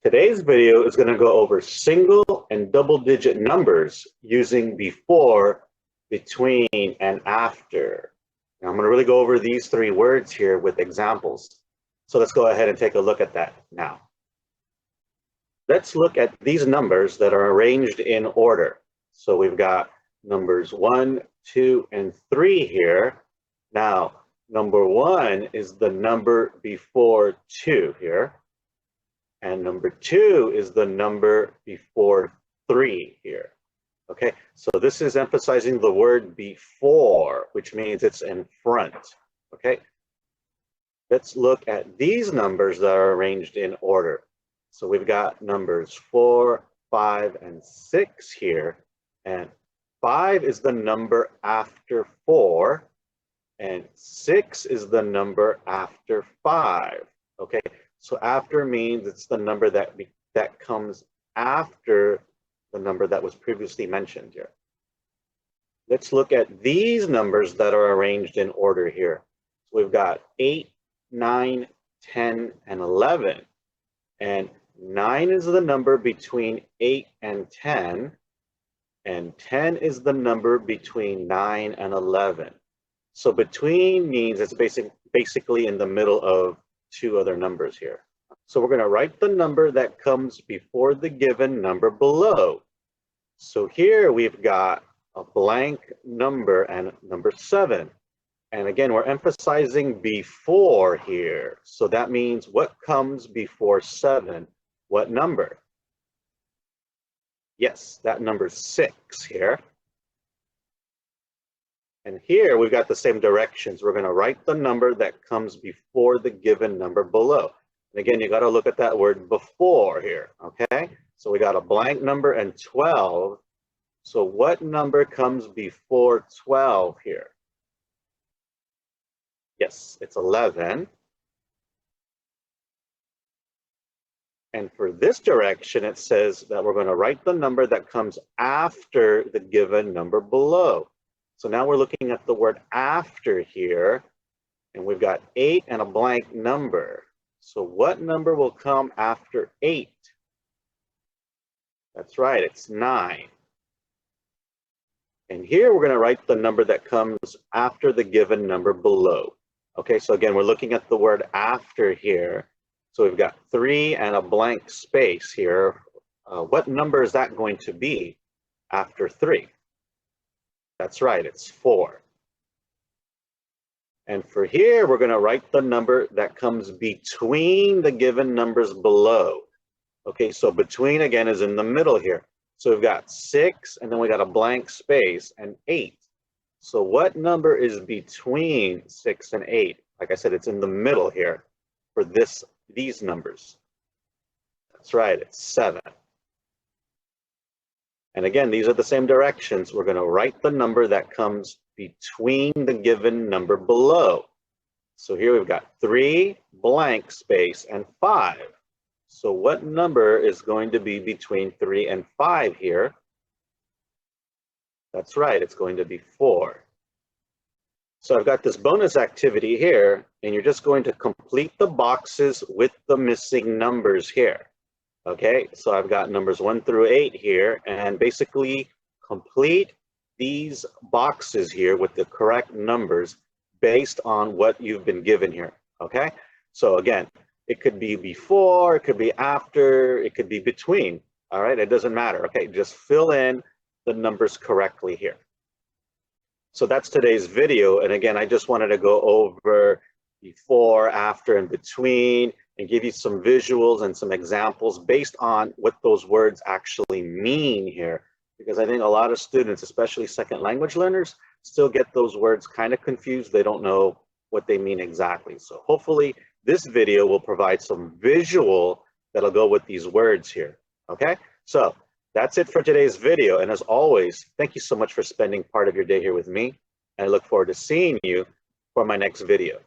Today's video is going to go over single and double digit numbers using before, between, and after. Now I'm going to really go over these three words here with examples. So let's go ahead and take a look at that now. Let's look at these numbers that are arranged in order. So we've got numbers 1, 2, and 3 here. Now, number 1 is the number before 2 here. And number 2 is the number before 3 here. Okay, so this is emphasizing the word before, which means it's in front. Okay, let's look at these numbers that are arranged in order. So we've got numbers 4, 5, and 6 here. And 5 is the number after 4. And 6 is the number after 5. Okay, so after means it's the number that comes after the number that was previously mentioned here. Let's look at these numbers that are arranged in order here. So we've got 8, 9, 10, and 11. And 9 is the number between 8 and 10. And 10 is the number between 9 and 11. So between means it's basically in the middle of two other numbers here. So we're going to write the number that comes before the given number below. So here we've got a blank number and number 7. And again, we're emphasizing before here. So that means what comes before 7? What number? Yes, that number 6 here. And here we've got the same directions. We're going to write the number that comes before the given number below. And again, you got to look at that word before here, okay? So we got a blank number and 12. So what number comes before 12 here? Yes, it's 11. And for this direction, it says that we're going to write the number that comes after the given number below. So now we're looking at the word after here, and we've got 8 and a blank number. So what number will come after 8? That's right, it's 9. And here we're going to write the number that comes after the given number below. Okay, so again, we're looking at the word after here. So we've got 3 and a blank space here. What number is that going to be after 3? That's right, it's 4. And for here, we're going to write the number that comes between the given numbers below. Okay, so between again is in the middle here. So we've got 6, and then we got a blank space, and 8. So what number is between 6 and 8? Like I said, it's in the middle here for these numbers. That's right, it's 7. And again, these are the same directions. We're going to write the number that comes between the given number below. So here we've got 3, blank space, and 5. So what number is going to be between 3 and 5 here? That's right, it's going to be 4. So I've got this bonus activity here, and you're just going to complete the boxes with the missing numbers here. Okay, so I've got numbers 1 through 8 here, and basically complete these boxes here with the correct numbers based on what you've been given here. Okay, so again, it could be before, it could be after, it could be between. All right, it doesn't matter. Okay, just fill in the numbers correctly here. So that's today's video, and again, I just wanted to go over before, after, and between, and give you some visuals and some examples based on what those words actually mean here. Because I think a lot of students, especially second language learners, still get those words kind of confused. They don't know what they mean exactly. So hopefully this video will provide some visual that'll go with these words here. Okay, so that's it for today's video. And as always, thank you so much for spending part of your day here with me. And I look forward to seeing you for my next video.